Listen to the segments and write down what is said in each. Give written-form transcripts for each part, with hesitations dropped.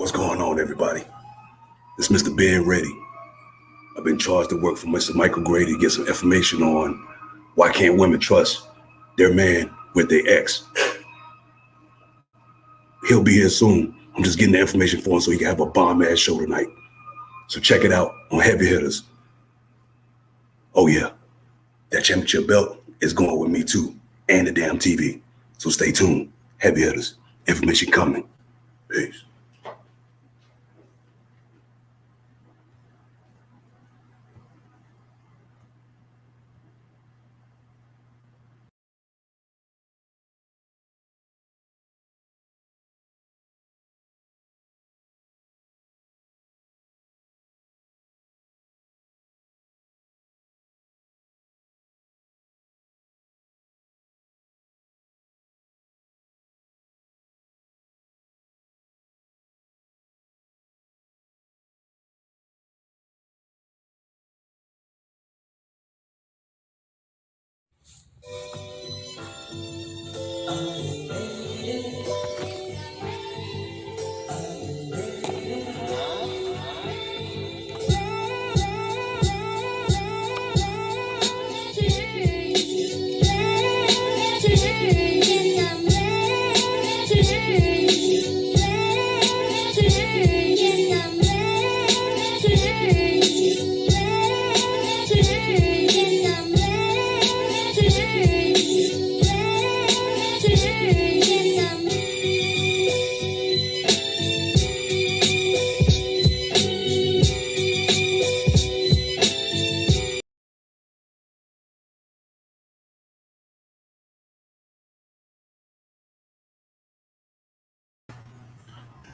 What's going on, everybody? It's Mr. Ben Ready. I've been charged to work for Mr. Michael Grady to get some information on why can't women trust their man with their ex. He'll be here soon. I'm just getting the information for him so he can have a bomb-ass show tonight. So check it out on Heavy Hitters. Oh yeah, that championship belt is going with me too, and the damn TV. So stay tuned. Heavy Hitters. Information coming. Peace.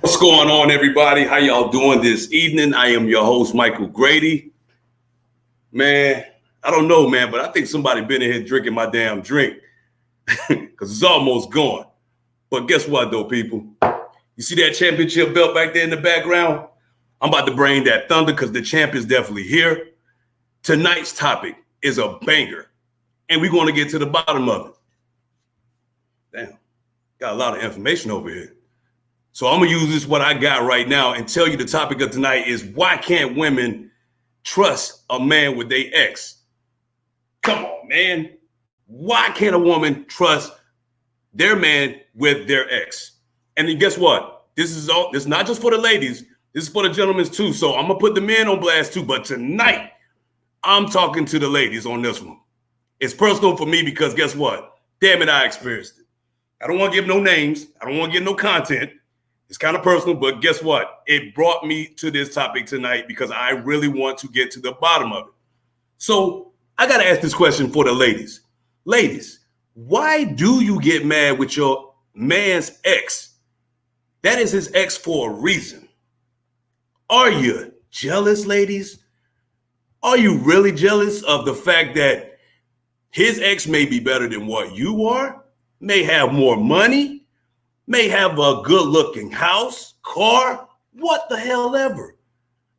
What's going on, everybody? How y'all doing this evening? I am your host, Michael Grady. Man, I don't know, man, but I think somebody been in here drinking my damn drink because it's almost gone. But guess what, though, people? You see that championship belt back there in the background? I'm about to bring that thunder because the champ is definitely here. Tonight's topic is a banger, and we're going to get to the bottom of it. Damn, got a lot of information over here. So I'm going to use this, what I got right now, and tell you the topic of tonight is why can't women trust a man with their ex? Come on, man. Why can't a woman trust their man with their ex? And then guess what? This is not just for the ladies. This is for the gentlemen too. So I'm going to put the men on blast too. But tonight, I'm talking to the ladies on this one. It's personal for me because guess what? Damn it, I experienced it. I don't want to give no names. I don't want to give no content. It's kind of personal, but guess what? It brought me to this topic tonight because I really want to get to the bottom of it. So I got to ask this question for the ladies. Ladies, why do you get mad with your man's ex? That is his ex for a reason. Are you jealous, ladies? Are you really jealous of the fact that his ex may be better than what you are, may have more money, may have a good-looking house, car, what the hell ever?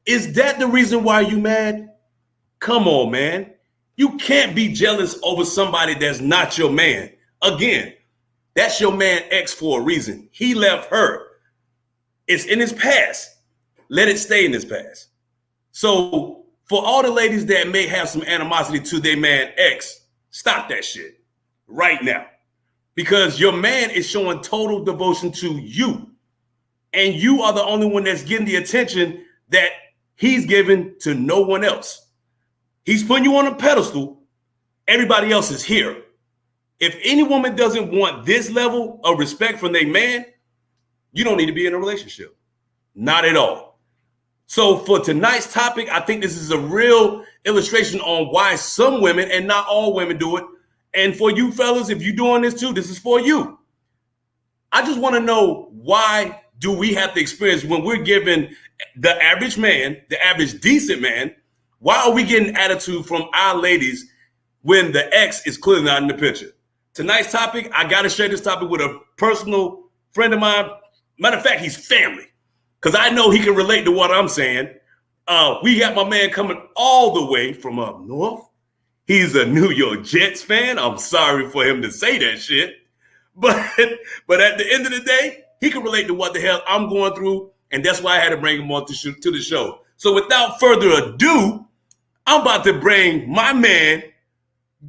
Is that the reason why you mad? Come on, man. You can't be jealous over somebody that's not your man. Again, that's your man ex for a reason. He left her. It's in his past. Let it stay in his past. So for all the ladies that may have some animosity to their man ex, stop that shit right now. Because your man is showing total devotion to you. And you are the only one that's getting the attention that he's given to no one else. He's putting you on a pedestal. Everybody else is here. If any woman doesn't want this level of respect from their man, you don't need to be in a relationship. Not at all. So for tonight's topic, I think this is a real illustration on why some women, and not all women, do it. And for you fellas, if you're doing this too, this is for you. I just want to know, why do we have to experience when we're giving the average man, the average decent man, why are we getting attitude from our ladies when the ex is clearly not in the picture? Tonight's topic, I got to share this topic with a personal friend of mine. Matter of fact, he's family, because I know he can relate to what I'm saying. We got my man coming all the way from up north. He's a New York Jets fan. I'm sorry for him to say that shit. But at the end of the day, he can relate to what the hell I'm going through. and that's why I had to bring him on to the show. So without further ado, I'm about to bring my man,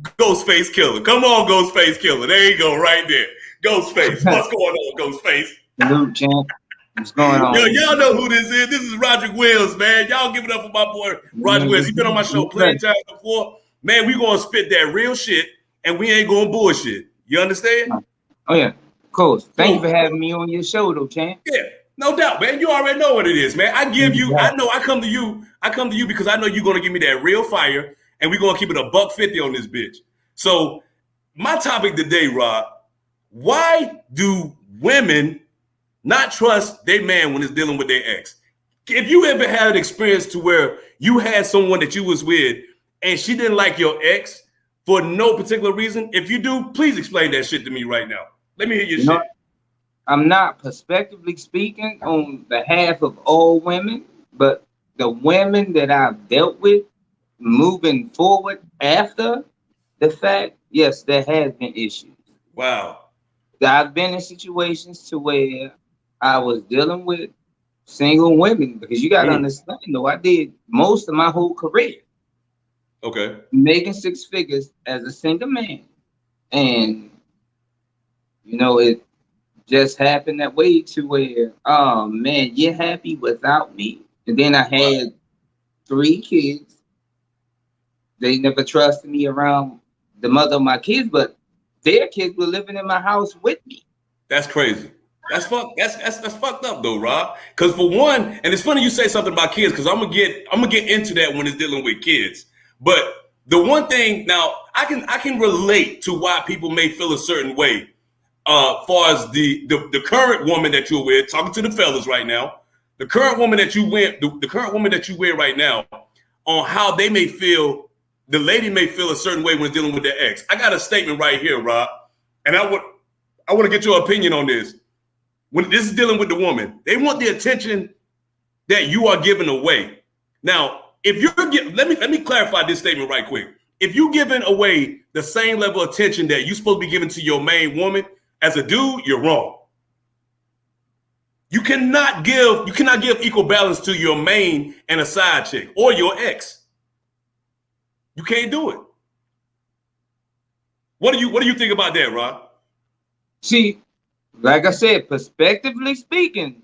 Ghostface Killer. Come on, Ghostface Killer. There you go, right there. Ghostface. What's going on, Ghostface? Salute, champ. What's going on? Yo, y'all know who this is. This is Roger Wills, man. Y'all give it up for my boy, Roger Wills. He's been on my show plenty of times before. Man, we going to spit that real shit, and we ain't going to bullshit. You understand? Oh, yeah. Of course. Thank you for having me on your show, though, champ. Yeah, no doubt, man. You already know what it is, man. I come to you because I know you're going to give me that real fire, and we're going to keep it $150 on this bitch. So my topic today, Rob, why do women not trust their man when it's dealing with their ex? If you ever had an experience to where you had someone that you was with and she didn't like your ex for no particular reason, if you do, please explain that shit to me right now. Let me hear your shit. I'm not prospectively speaking on behalf of all women, but the women that I've dealt with moving forward after the fact, yes, there has been issues. Wow. I've been in situations to where I was dealing with single women, because you got to understand, though, I did most of my whole career. Okay. Making 6 figures as a single man. And, you know, it just happened that way to where, oh, man, you're happy without me. And then I had 3 kids. They never trusted me around the mother of my kids, but their kids were living in my house with me. That's crazy. That's fucked up though, Rob. Because for one, and it's funny you say something about kids, because I'm gonna get into that when it's dealing with kids. But the one thing now, I can relate to why people may feel a certain way, far as the current woman that you're with. Talking to the fellas right now, the current woman that you with right now, on how they may feel. The lady may feel a certain way when dealing with their ex. I got a statement right here, Rob, and I want to get your opinion on this. When this is dealing with the woman, they want the attention that you are giving away. Now, if you're let me clarify this statement right quick. If you're giving away the same level of attention that you're supposed to be giving to your main woman as a dude, you're wrong. You cannot give equal balance to your main and a side chick or your ex. You can't do it. What do you think about that, Rob? See, like I said, prospectively speaking,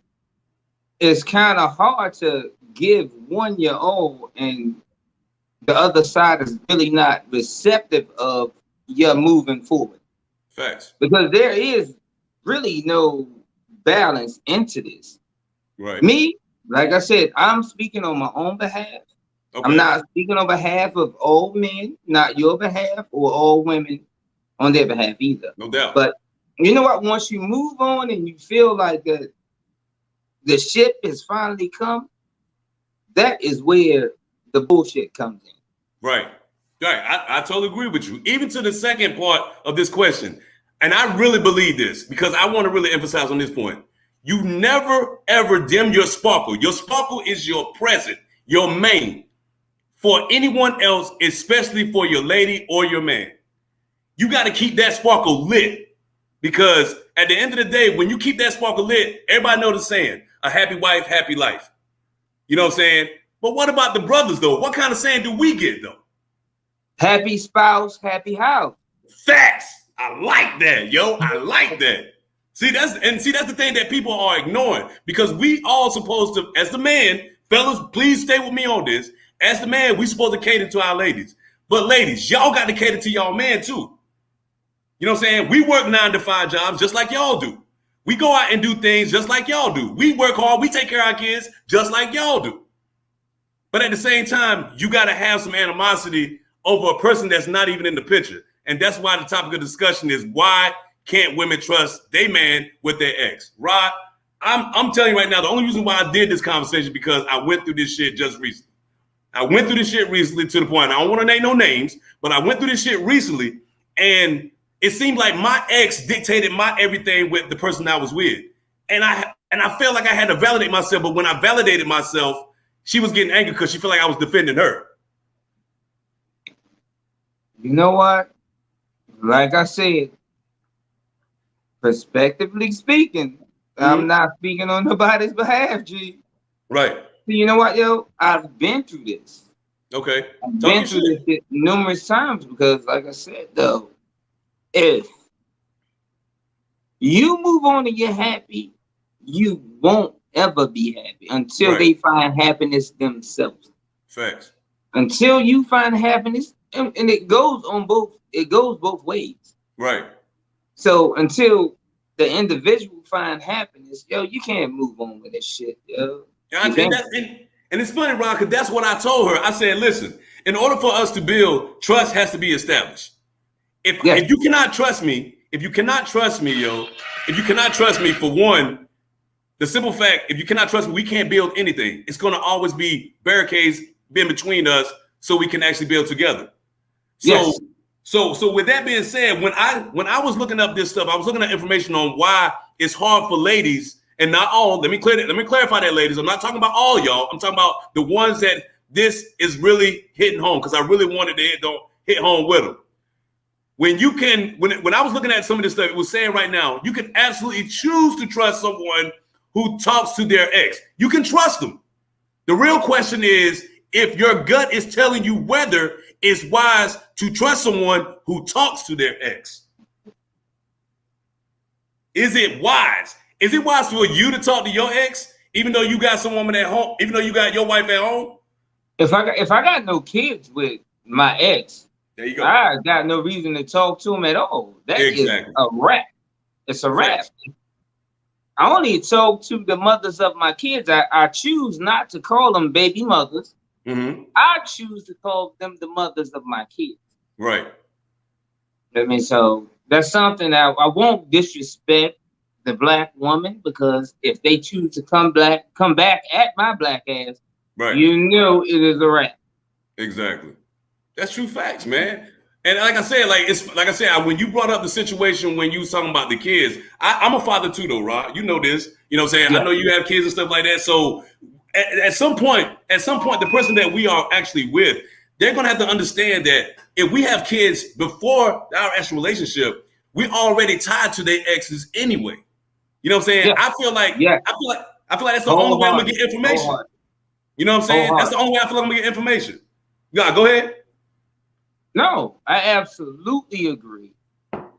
it's kind of hard to give one your all and the other side is really not receptive of your moving forward. Facts. Because there is really no balance into this. Right. Me, like I said, I'm speaking on my own behalf. Okay. I'm not speaking on behalf of all men, not your behalf, or all women on their behalf either. No doubt. But you know what? Once you move on and you feel like the ship has finally come, that is where the bullshit comes in. Right. Right. I totally agree with you. Even to the second part of this question, and I really believe this because I want to really emphasize on this point. You never, ever dim your sparkle. Your sparkle is your present, your main. For anyone else, especially for your lady or your man. You got to keep that sparkle lit because at the end of the day, when you keep that sparkle lit, everybody knows the saying, a happy wife, happy life. You know what I'm saying? But what about the brothers, though? What kind of saying do we get, though? Happy spouse, happy house. Facts. I like that, yo. I like that. See, that's the thing that people are ignoring because we all supposed to, as the man, fellas, please stay with me on this. As the man, we supposed to cater to our ladies. But ladies, y'all got to cater to y'all man too. You know what I'm saying? We work 9 to 5 jobs just like y'all do. We go out and do things just like y'all do. We work hard. We take care of our kids just like y'all do. But at the same time, you got to have some animosity over a person that's not even in the picture. And that's why the topic of discussion is why can't women trust their man with their ex? Rod, I'm telling you right now, the only reason why I did this conversation because I went through this shit just recently. I went through this shit recently to the point, I don't want to name no names, but I went through this shit recently and it seemed like my ex dictated my everything with the person I was with. And I felt like I had to validate myself, but when I validated myself, she was getting angry because she felt like I was defending her. You know what? Like I said, prospectively speaking, I'm not speaking on nobody's behalf, G. Right. You know what, yo? I've been through this. Okay. I've Talk been your through shit. this shit numerous times because, like I said, though, if you move on and you're happy, you won't ever be happy until Right. they find happiness themselves. Facts. Until you find happiness, and it goes both ways. Right. So until the individual find happiness, yo, you can't move on with this shit, yo. And, and it's funny, Ron, because that's what I told her. I said, listen, in order for us to build, trust has to be established. If you cannot trust me, yo, if you cannot trust me, for one, the simple fact, if you cannot trust me, we can't build anything. It's going to always be barricades in between us so we can actually build together. So with that being said, when I was looking up this stuff, I was looking at information on why it's hard for ladies, and not all. Let me clarify that, ladies. I'm not talking about all y'all. I'm talking about the ones that this is really hitting home, because I really wanted to hit home with them. When I was looking at some of this stuff, it was saying right now, you can absolutely choose to trust someone who talks to their ex. You can trust them. The real question is, if your gut is telling you whether it's wise to trust someone who talks to their ex. Is it wise? Is it wise for you to talk to your ex, even though you got some woman at home, even though you got your wife at home? If I got no kids with my ex, there you go. I got no reason to talk to him at all. That is a wrap. It's a wrap. I only talk to the mothers of my kids. I choose not to call them baby mothers. Mm-hmm. I choose to call them the mothers of my kids. Right. I mean, so that's something that I won't disrespect the black woman, because if they choose to come back at my black ass, right, you know it is a wrap. Exactly. That's true facts, man. And like I said, when you brought up the situation when you was talking about the kids, I'm a father too, though, Rod. You know this. You know what I'm saying? Yeah. I know you have kids and stuff like that. So at some point, the person that we are actually with, they're gonna have to understand that if we have kids before our actual relationship, we're already tied to their exes anyway. You know what I'm saying? Yeah. I feel like that's the only way I'm gonna get information. You know what I'm saying? That's the only way I feel like I'm gonna get information. Yeah, go ahead. No, I absolutely agree.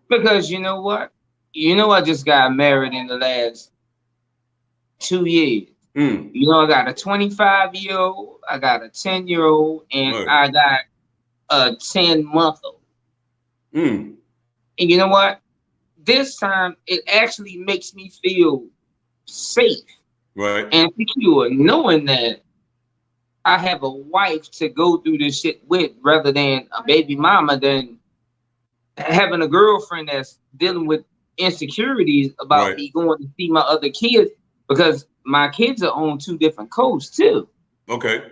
Because you know what? I just got married in the last 2 years. You know, I got a 25-year-old, I got a 10-year-old, and I got a 10-month-old. And you know what? This time, it actually makes me feel safe and secure, knowing that I have a wife to go through this shit with, rather than a baby mama, than having a girlfriend that's dealing with insecurities about me going to see my other kids, because my kids are on 2 different coasts too. Okay.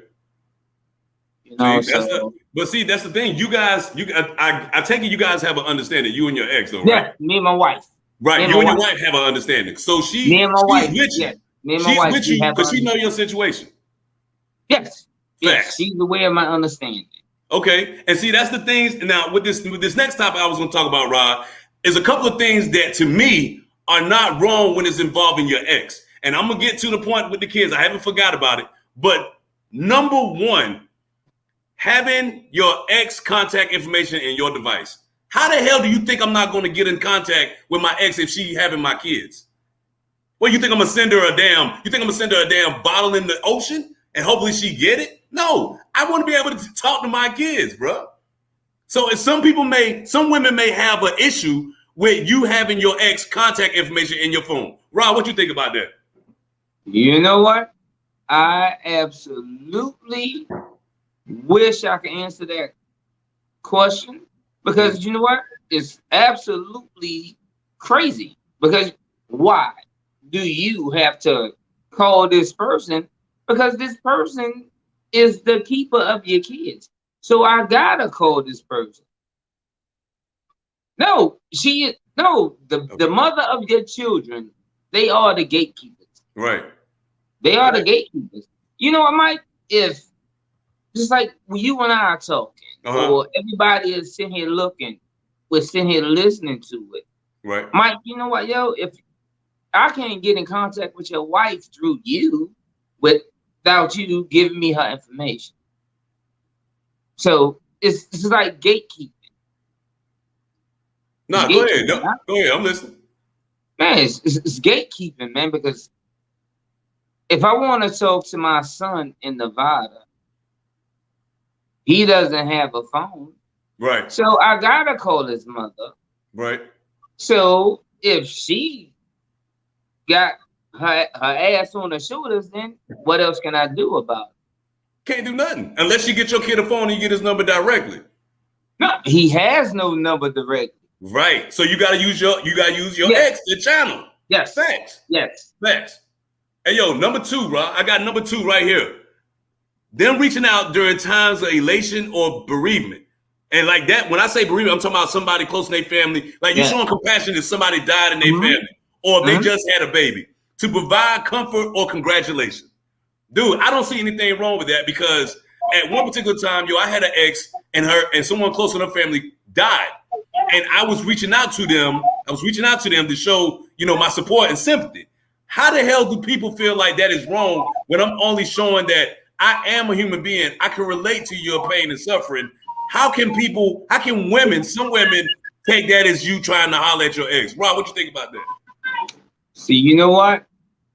You know, that's the thing. You guys, I take it you guys have an understanding. You and your ex, though, right? Yeah, me and my wife. Right, you and your wife have an understanding. So she's with you. Yeah. Me and my wife, with you because she know your situation. Yes. Yes, she's aware of my understanding. Okay, and see, that's the things. Now, with this next topic I was going to talk about, Rod, is a couple of things that to me are not wrong when it's involving your ex. And I'm gonna get to the point with the kids. I haven't forgot about it. But number one, having your ex contact information in your device. How the hell do you think I'm not going to get in contact with my ex if she having my kids? Well, you think I'm gonna send her a damn bottle in the ocean and hopefully she get it? No, I want to be able to talk to my kids, bro. So if some women may have an issue with you having your ex contact information in your phone. Rob, what you think about that? You know what? I absolutely wish I could answer that question, because you know what? It's absolutely crazy. Because why do you have to call this person? Because this person is the keeper of your kids. So I gotta call this person. No, the mother of your children, they are the gatekeepers. Right. They are the gatekeepers. You know what, Mike? If just like when you and I are talking, or everybody is sitting here looking, we're sitting here listening to it. Right. Mike, you know what, yo? I can't get in contact with your wife through you without you giving me her information. So it's like gatekeeping. No, go ahead. No, go ahead. I'm listening. Man, it's gatekeeping, man, because if I want to talk to my son in Nevada, he doesn't have a phone. Right. So I gotta call his mother. Right. So if she got her ass on her shoulders, then what else can I do about it? Can't do nothing unless you get your kid a phone and you get his number directly. No, he has no number directly. Right. So you gotta use your ex to channel. Yes. Facts. Yes. Facts. Hey yo, number 2, Rob. I got number 2 right here. Them reaching out during times of elation or bereavement. And like that, when I say bereavement, I'm talking about somebody close to their family. Like you're showing compassion if somebody died in their family or if they just had a baby. To provide comfort or congratulations. Dude, I don't see anything wrong with that because at one particular time, I had an ex and someone close in her family died. And I was reaching out to them. To show, my support and sympathy. How the hell do people feel like that is wrong when I'm only showing that I am a human being? I can relate to your pain and suffering. How can some women take that as you trying to holler at your ex? Rob, what you think about that? See, you know what?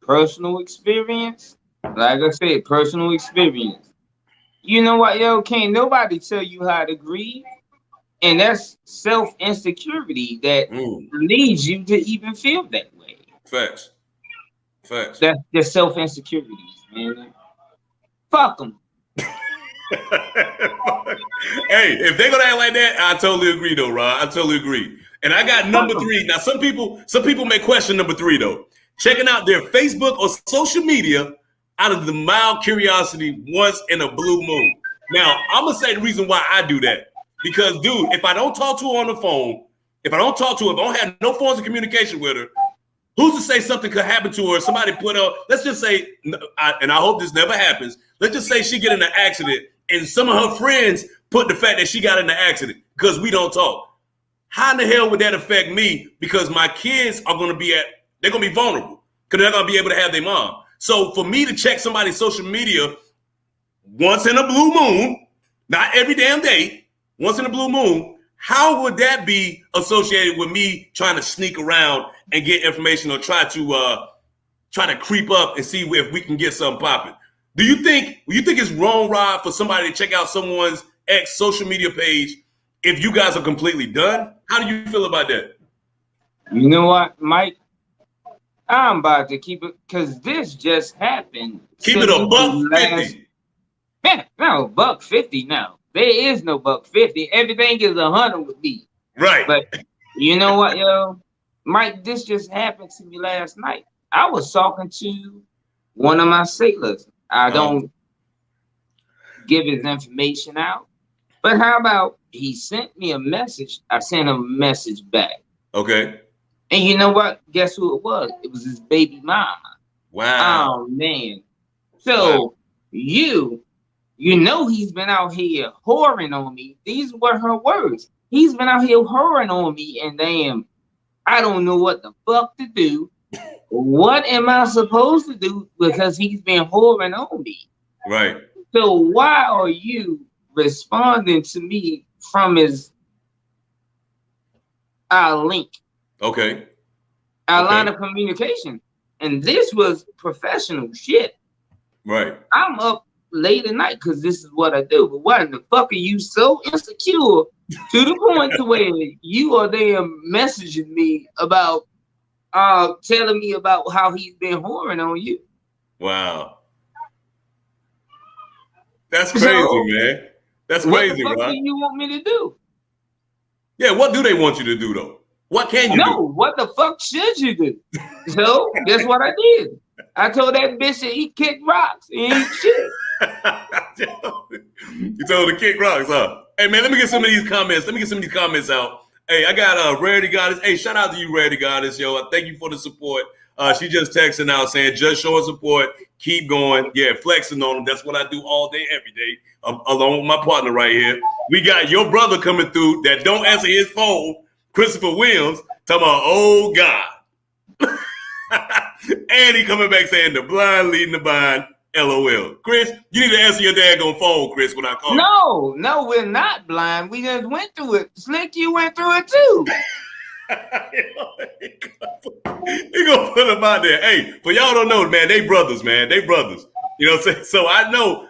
Personal experience. Like I said, personal experience. You know what, yo? Can't nobody tell you how to grieve. And that's self-insecurity that leads you to even feel that way. Facts. That's just self-insecurities, man. Fuck them. Hey, if they're gonna act like that, I totally agree, though, Rod. I totally agree. And I got number 3. Now, some people may question number 3, though. Checking out their Facebook or social media out of the mild curiosity once in a blue moon. Now, I'm gonna say the reason why I do that. Because, dude, if I don't talk to her on the phone, if I don't have no forms of communication with her, who's to say something could happen to her? Somebody put her, let's just say, and I hope this never happens, let's just say she get in an accident and some of her friends put the fact that she got in the accident because we don't talk. How in the hell would that affect me? Because my kids are going to be vulnerable because they're going to be able to have their mom. So for me to check somebody's social media once in a blue moon, not every damn day, once in a blue moon, how would that be associated with me trying to sneak around and get information or try to creep up and see if we can get something popping? Do you think it's wrong, Rob, for somebody to check out someone's ex social media page if you guys are completely done? How do you feel about that? You know what, Mike? I'm about to keep it because this just happened. Keep it $150. Man, no, $150 now. There is no $150. Everything is 100 with me. Right. But you know what, yo? Mike, this just happened to me last night. I was talking to one of my sailors. I don't give his information out. But how about he sent me a message? I sent him a message back. Okay. And you know what? Guess who it was? It was his baby mama. Wow. Oh, man. So you know he's been out here whoring on me. These were her words. He's been out here whoring on me, and damn, I don't know what the fuck to do. What am I supposed to do? Because he's been whoring on me. Right. So why are you responding to me from his link? Okay. Our line of communication. And this was professional shit. Right. I'm up late at night because this is what I do. But why in the fuck are you so insecure to the point to where you are there messaging me about telling me about how he's been whoring on you? Wow. That's crazy, man. That's crazy, What the fuck Rob. do you want me to do? Yeah, what do they want you to do, though? What can you do? No, what the fuck should you do? So, guess what I did? I told that bitch that he kick rocks. He ain't shit. You told her to kick rocks, huh? Hey, man, let me get some of these comments. Out. Hey, I got Rarity Goddess. Hey, shout out to you, Rarity Goddess, yo. Thank you for the support. She just texting out saying, just showing support. Keep going. Yeah, flexing on them. That's what I do all day, every day, along with my partner right here. We got your brother coming through that don't answer his phone, Christopher Williams, talking about, oh, God. And he coming back saying the blind leading the blind. LOL. Chris, you need to answer your daggone phone, Chris, when I call you. No, we're not blind. We just went through it. Slick, you went through it too. He gonna put them out there. Hey, for y'all don't know, man, they brothers, man. They brothers. You know what I'm saying? So I know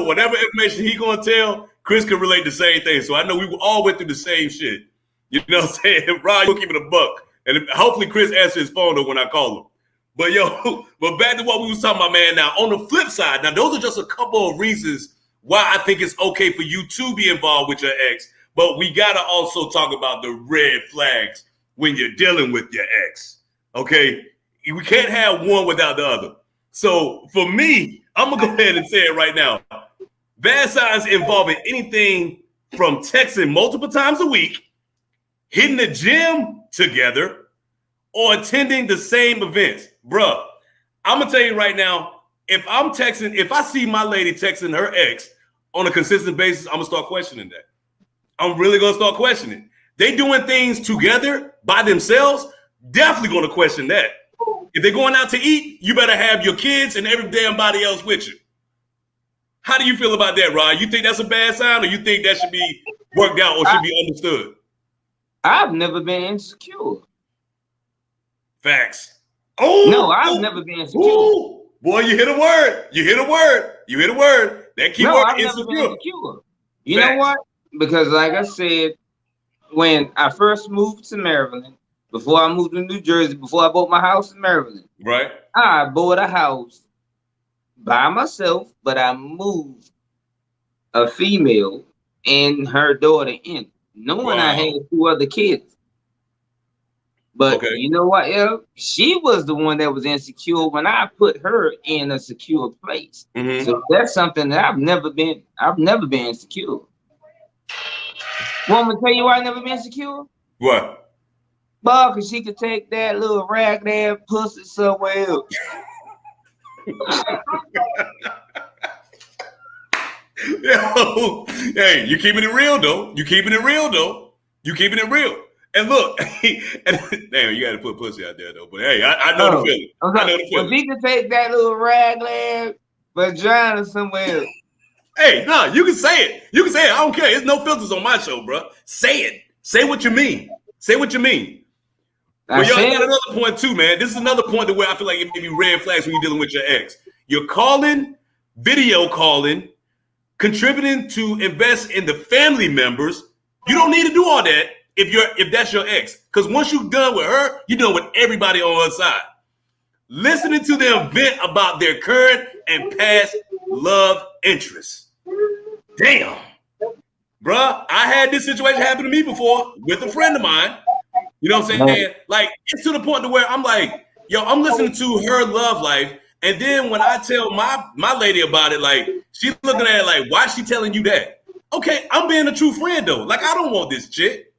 whatever information he gonna tell, Chris can relate the same thing. So I know we all went through the same shit. You know what I'm saying? Rod, you'll keep it a buck. And hopefully Chris answers his phone though when I call him. But but back to what we was talking about, man. Now, on the flip side, now those are just a couple of reasons why I think it's okay for you to be involved with your ex. But we gotta also talk about the red flags when you're dealing with your ex. Okay? We can't have one without the other. So for me, I'm gonna go ahead and say it right now. Bad signs involving anything from texting multiple times a week, hitting the gym together, or attending the same events. Bruh, I'm gonna tell you right now, if I see my lady texting her ex on a consistent basis, I'm gonna start questioning that. I'm really gonna start questioning. They doing things together by themselves, definitely gonna question that. If they're going out to eat, you better have your kids and every damn body else with you. How do you feel about that, Rod? You think that's a bad sign, or you think that should be worked out or should be understood? I've never been insecure. Facts. Oh no, I've never been insecure. Ooh, boy, you hit a word. You hit a word. That keyword I've insecure. never been insecure. You know what? Because like I said, when I first moved to Maryland, before I moved to New Jersey, before I bought my house in Maryland, right? I bought a house by myself, but I moved a female and her daughter in, knowing I had 2 other kids. But you know what, El? She was the one that was insecure when I put her in a secure place. Mm-hmm. So that's something that I've never been insecure. Want me to tell you why I never been insecure? What? Well, because she could take that little ragged ass pussy somewhere else. Yo, hey, you keeping it real though. You keeping it real. And look, damn, you got to put pussy out there though. But hey, I know the feeling. Okay. I know the feeling. Well, she can take that little raglan vagina somewhere else. Hey, no, you can say it. I don't care. There's no filters on my show, bro. Say it. Say what you mean. But y'all got another point too, man. This is another point that where I feel like it may be red flags when you're dealing with your ex. You're calling, video calling, contributing to invest in the family members. You don't need to do all that if that's your ex. Because once you're done with her, you're done with everybody on her side. Listening to them vent about their current and past love interests. Damn. Bruh, I had this situation happen to me before with a friend of mine. You know what I'm saying? Like, it's to the point to where I'm like, yo, I'm listening to her love life. And then when I tell my lady about it, like, she's looking at it like, why is she telling you that? Okay, I'm being a true friend, though. Like, I don't want this chick.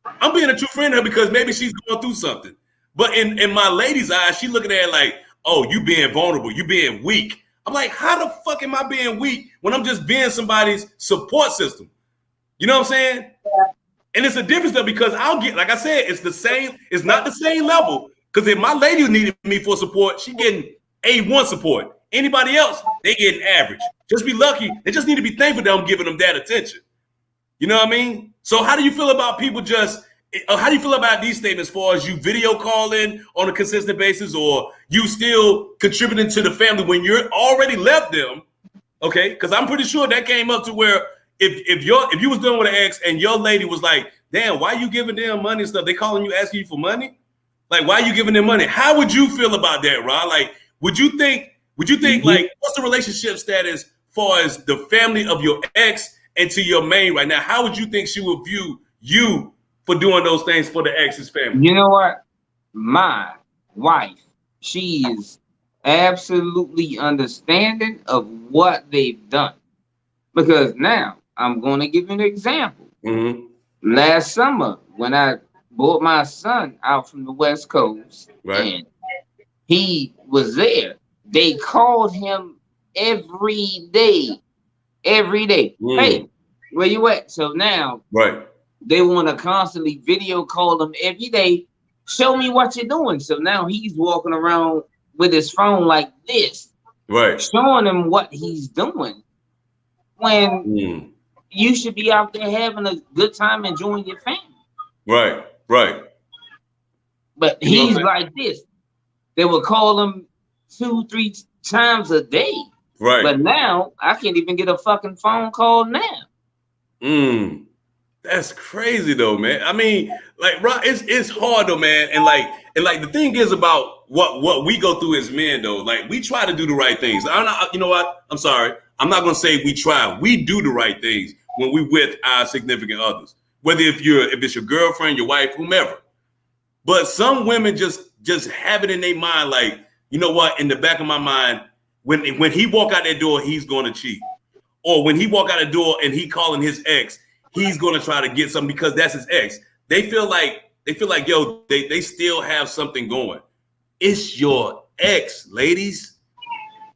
I'm being a true friend to her because maybe she's going through something. But in my lady's eyes, she's looking at it like, oh, you being vulnerable. You being weak. I'm like, how the fuck am I being weak when I'm just being somebody's support system? You know what I'm saying? Yeah. And it's a difference though, because I'll get, like I said, it's not the same level. Because if my lady needed me for support, she getting A1 support. Anybody else, they getting average. Just be lucky. They just need to be thankful that I'm giving them that attention. You know what I mean? So how do you feel about people how do you feel about these statements as far as you video calling on a consistent basis, or you still contributing to the family when you're already left them? Okay, because I'm pretty sure that came up to where if you was dealing with an ex and your lady was like, damn, why you giving them money and stuff? They calling you, asking you for money? Like, why are you giving them money? How would you feel about that, Ron? Like, would you think like, what's the relationship status as far as the family of your ex and to your main right now? How would you think she would view you for doing those things for the ex's family? You know what? My wife, she is absolutely understanding of what they've done. Because now, I'm going to give you an example. Mm-hmm. Last summer, when I brought my son out from the West Coast, right, and he was there, they called him every day. Hey, where you at? So now, right, they want to constantly video call him every day, show me what you're doing. So now he's walking around with his phone like this, Right. showing him what he's doing. When Mm. you should be out there having a good time, enjoying your family. Right. Right. But You know what he's I'm like this. They would call him 2-3 times a day. saying? Right. But now I can't even get a fucking phone call now. Mm. That's crazy though, man. I mean, like, Rob, it's hard though, man. And like the thing is about what we go through as men though. Like, we try to do the right things. I'm not, you know what? I'm sorry. I'm not gonna say we try. We do the right things when we with our significant others. Whether if it's your girlfriend, your wife, whomever. But some women just have it in their mind, like, you know what? In the back of my mind, when he walk out that door, he's gonna cheat. Or when he walk out the door and he calling his ex, he's gonna try to get something because that's his ex. They feel like, yo, they still have something going. It's your ex, ladies.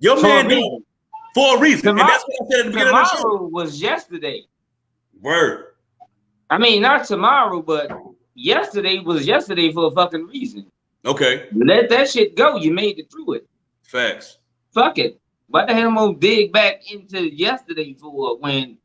Your man don't, for a reason. And that's what I said at the beginning of the show. Tomorrow was yesterday. Word. I mean, not tomorrow, but yesterday was yesterday for a fucking reason. Okay. Let that shit go. You made it through it. Facts. Fuck it. What the hell am I gonna dig back into yesterday for when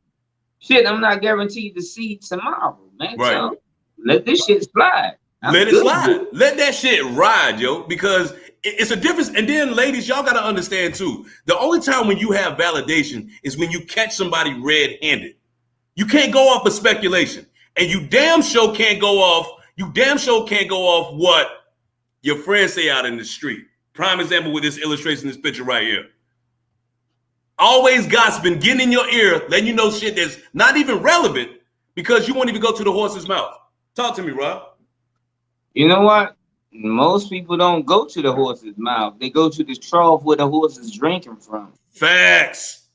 shit I'm not guaranteed to see tomorrow, man? Right. So let this shit slide. Let it slide. Let that shit ride, yo, because it's a difference. And then, ladies, y'all got to understand, too, the only time when you have validation is when you catch somebody red-handed. You can't go off of speculation. And you damn sure can't go off what your friends say out in the street. Prime example with this illustration, this picture right here. Always gossiping, getting in your ear, letting you know shit that's not even relevant because you won't even go to the horse's mouth. Talk to me, Rob. You know what? Most people don't go to the horse's mouth. They go to the trough where the horse is drinking from. Facts.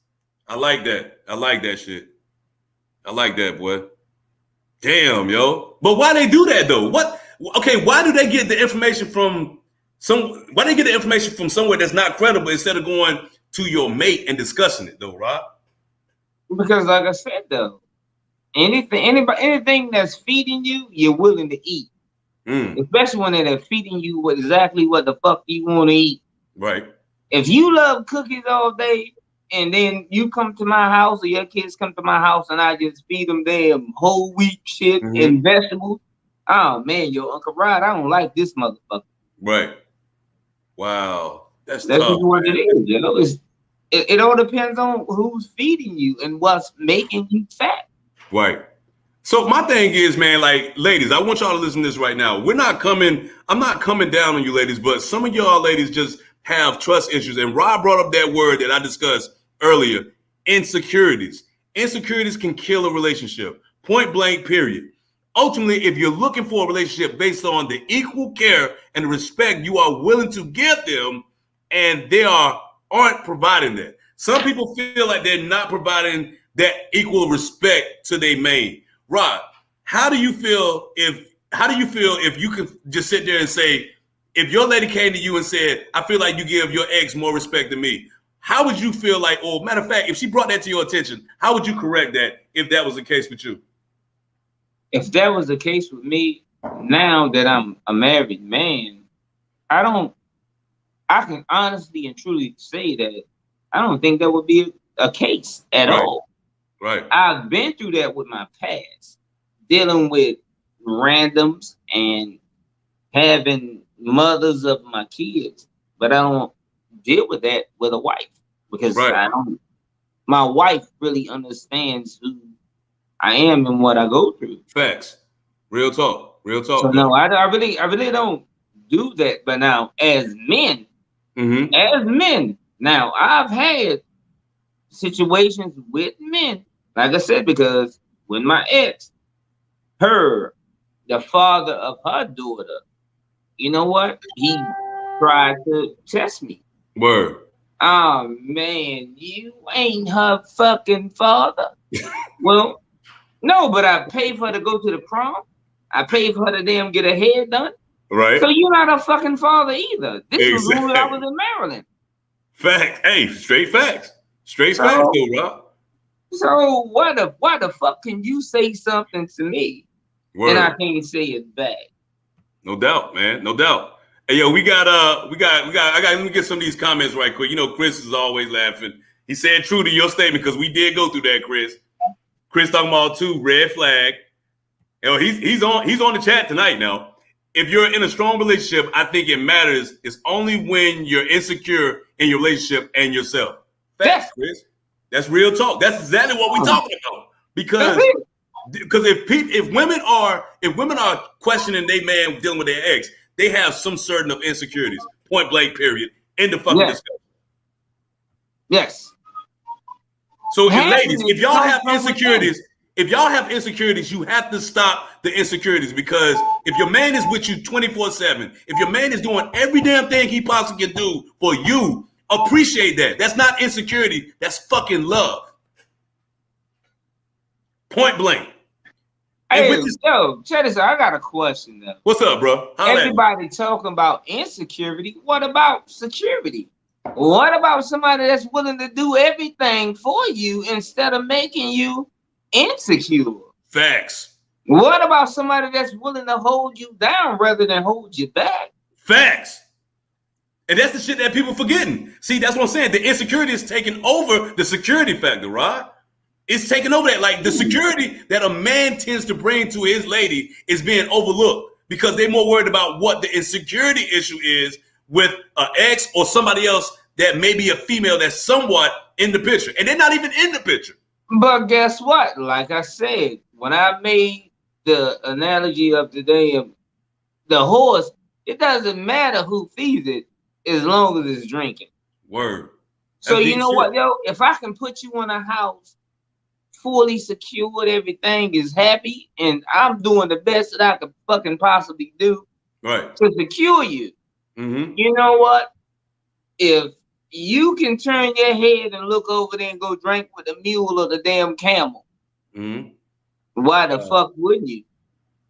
I like that. I like that shit. I like that, boy. Damn, yo. But why they do that though? What? Okay, why do they get the information from why they get the information from somewhere that's not credible instead of going to your mate and discussing it though, Rob? Because like I said though, anything that's feeding you, you're willing to eat. Especially when they're feeding you with exactly what the fuck you want to eat. Right. If you love cookies all day and then you come to my house or your kids come to my house and I just feed them damn whole wheat shit and vegetables, oh man, yo, Uncle Rod, I don't like this motherfucker. Right. Wow. That's tough, just what man. it is, you know. It all depends on who's feeding you and what's making you fat. Right. So my thing is, man, like, ladies, I want y'all to listen to this right now. I'm not coming down on you ladies, but some of y'all ladies just have trust issues. And Rob brought up that word that I discussed earlier, insecurities. Insecurities can kill a relationship, point blank, period. Ultimately, if you're looking for a relationship based on the equal care and the respect you are willing to give them, and they aren't providing that. Some people feel like they're not providing that equal respect to their main. Rod, how do you feel if you could just sit there and say, if your lady came to you and said, I feel like you give your ex more respect than me, how would you feel like, or matter of fact, if she brought that to your attention, how would you correct that if that was the case with you? If that was the case with me, now that I'm a married man, I can honestly and truly say that I don't think that would be a case at all. Right. I've been through that with my past, dealing with randoms and having mothers of my kids, but I don't deal with that with a wife because my wife really understands who I am and what I go through. Facts. Real talk. So no, I really don't do that. But now as men, now I've had situations with men, like I said, because with my ex, the father of her daughter, you know what? He tried to test me. Word. Oh man, you ain't her fucking father. Well, no, but I paid for her to go to the prom. I paid for her to damn get her hair done. Right. So you're not a fucking father either. This was when I was in Maryland. Fact. Hey, straight facts. Straight facts, though, Rob. So why the fuck can you say something to me and I can't say it back? No doubt, man. No doubt. Hey, yo, let me get some of these comments right quick. You know, Chris is always laughing. He said true to your statement because we did go through that, Chris. Chris talking about too, red flag. You know, he's on the chat tonight now. If you're in a strong relationship, I think it matters. It's only when you're insecure in your relationship and yourself. Facts, Chris. That's real talk. That's exactly what we're talking about. Because if women are questioning their man dealing with their ex, they have some certain of insecurities. Point blank, period. End the fucking discussion. Yes. So, ladies, if y'all have insecurities, you have to stop the insecurities, because if your man is with you 24/7, if your man is doing every damn thing he possibly can do for you, appreciate that. That's not insecurity. That's fucking love. Point blank. Hey, yo, check this out. I got a question though. What's up, bro? Everybody talking about insecurity. What about security? What about somebody that's willing to do everything for you instead of making you insecure? Facts. What about somebody that's willing to hold you down rather than hold you back? Facts. And that's the shit that people forgetting. See, that's what I'm saying. The insecurity is taking over the security factor, right? It's taking over that. Like, the security that a man tends to bring to his lady is being overlooked because they're more worried about what the insecurity issue is with an ex or somebody else that may be a female that's somewhat in the picture. And they're not even in the picture. But guess what? Like I said, when I made the analogy of the horse, it doesn't matter who feeds it as long as it's drinking. Word. So you know what, yo? If I can put you in a house fully secured, everything is happy, and I'm doing the best that I could fucking possibly do to secure you. Mm-hmm. You know what? If you can turn your head and look over there and go drink with the mule or the damn camel, why the fuck wouldn't you?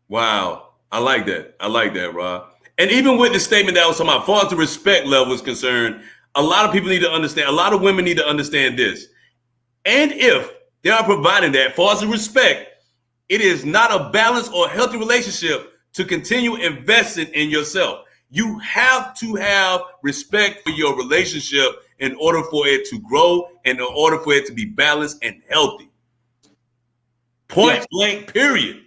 Wow. I like that. I like that, Rob. And even with the statement that I was talking about, as far as the respect level is concerned, a lot of people need to understand, a lot of women need to understand this. And if they are providing that, as far as the respect, it is not a balanced or healthy relationship to continue investing in yourself. You have to have respect for your relationship in order for it to grow and in order for it to be balanced and healthy. Point blank, period.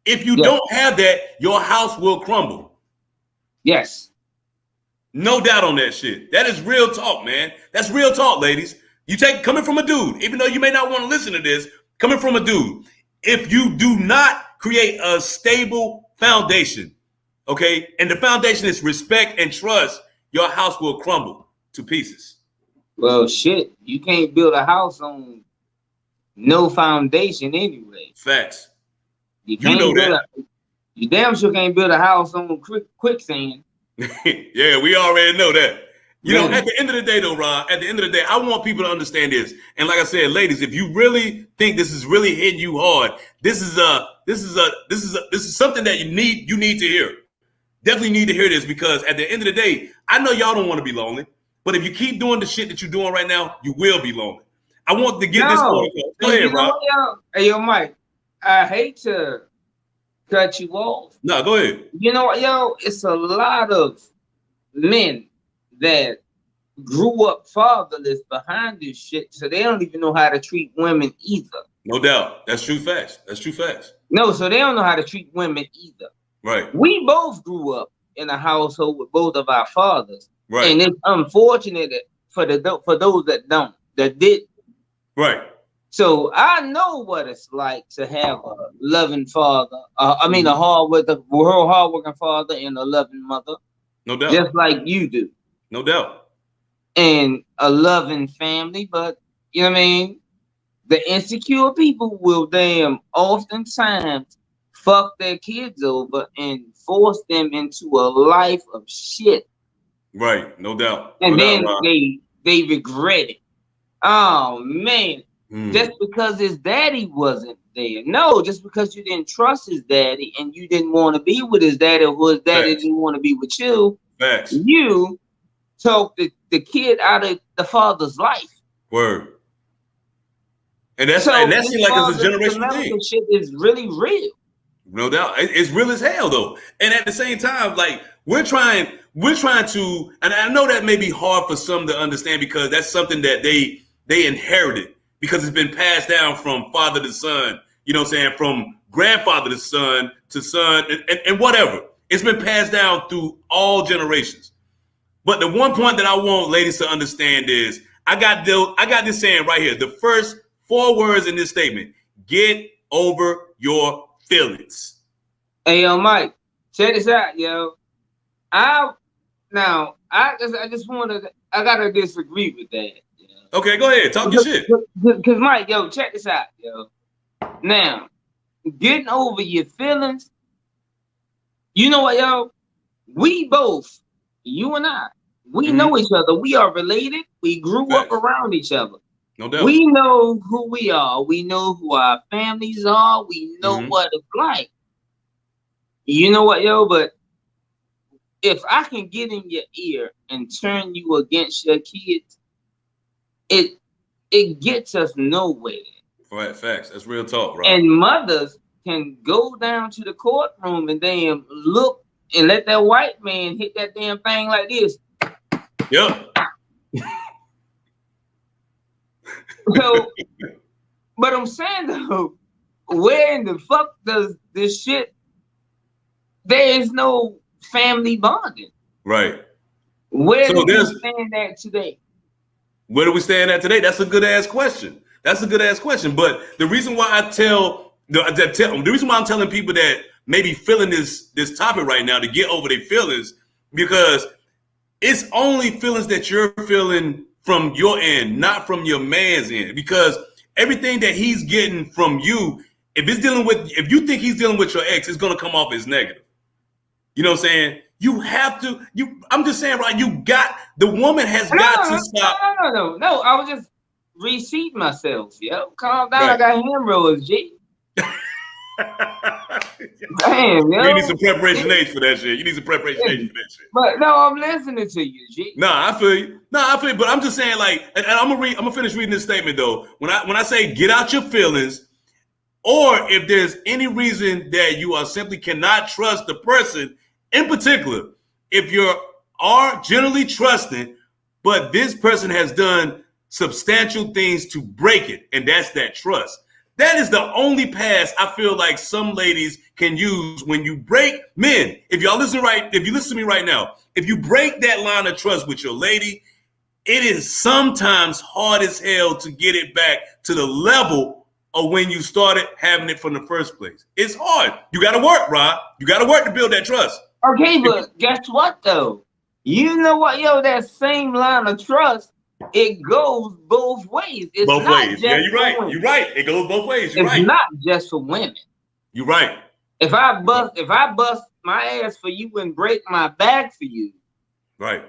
If you don't have that, your house will crumble. Yes. No doubt on that shit. That is real talk, man. That's real talk, ladies. You take coming from a dude, even though you may not want to listen to this, coming from a dude, if you do not create a stable foundation, okay, and the foundation is respect and trust, your house will crumble to pieces. Well, shit, you can't build a house on no foundation anyway. Facts. You know that. You damn sure can't build a house on quicksand. Yeah, we already know that. You know, at the end of the day, though, Ron, at the end of the day, I want people to understand this. And like I said, ladies, if you really think this is really hitting you hard, this is something that you need to hear. Definitely need to hear this, because at the end of the day, I know y'all don't want to be lonely, but if you keep doing the shit that you're doing right now, you will be lonely. I want to get this point. Go ahead, Ron. Hey, yo, Mike, I hate to cut you off. No, go ahead. You know what, yo? It's a lot of men that grew up fatherless behind this shit, so they don't even know how to treat women either. No doubt. That's true facts. That's true facts. No, so they don't know how to treat women either. Right. We both grew up in a household with both of our fathers. Right. And it's unfortunate for those that did. Right. So I know what it's like to have a loving father. A hardworking father and a loving mother. No doubt. Just like you do. No doubt. And a loving family, but you know what I mean? The insecure people will oftentimes fuck their kids over and force them into a life of shit. Right, no doubt. And then they regret it. Oh man. Just because his daddy wasn't there. No, just because you didn't trust his daddy and you didn't want to be with his daddy, or his daddy didn't want to be with you. Facts. You took the kid out of the father's life. Word. And that seems like it's a generational thing. Shit is really real. No doubt. It's real as hell though. And at the same time, like we're trying to, and I know that may be hard for some to understand because that's something that they inherited because it's been passed down from father to son, you know what I'm saying, from grandfather to son and whatever. It's been passed down through all generations. But the one point that I want ladies to understand is I got this saying right here. The first 4 words in this statement: get over your feelings. Hey, yo, Mike, check this out, yo. I gotta disagree with that. Yo. Okay, go ahead, talk your shit. Cause Mike, yo, check this out, yo. Now, getting over your feelings. You know what, yo? We both, you and I, we know each other. We are related. We grew up around each other. No doubt. We know who we are. We know who our families are. We know what it's like. You know what, yo? But if I can get in your ear and turn you against your kids, it gets us nowhere. Right, facts. That's real talk, right? And mothers can go down to the courtroom and then look and let that white man hit that damn thing like this. Yep. So, but I'm saying though, where in the fuck does this shit? There is no family bonding. Right. Where do we stand at today? Where do we stand at today? That's a good ass question. But the reason why the reason why I'm telling people that maybe feeling this topic right now to get over their feelings, because it's only feelings that you're feeling from your end, not from your man's end. Because everything that he's getting from you, if you think he's dealing with your ex, it's gonna come off as negative. You know what I'm saying? You have to. I'm just saying, right? The woman has got to stop. No. I was just reseat myself, yo. Calm down. Right. I got hand rollers, G. Damn, yo. You need some preparation H for that shit. But no, I'm listening to you, G. Nah, I feel you. But I'm just saying, like, and I'm gonna finish reading this statement though. When I say get out your feelings, or if there's any reason that you are simply cannot trust the person in particular, if you are generally trusting, but this person has done substantial things to break it, and that's that trust. That is the only pass I feel like some ladies can use when you break men. If you listen to me right now, if you break that line of trust with your lady, it is sometimes hard as hell to get it back to the level of when you started having it from the first place. It's hard. You got to work, Rob. You got to work to build that trust. Okay, but guess what though? You know what, yo? That same line of trust, it goes both ways. It's both ways. Yeah, you're right. You're right. It goes both ways. You're right. It's not just for women. You're right. If I bust my ass for you and break my back for you, right?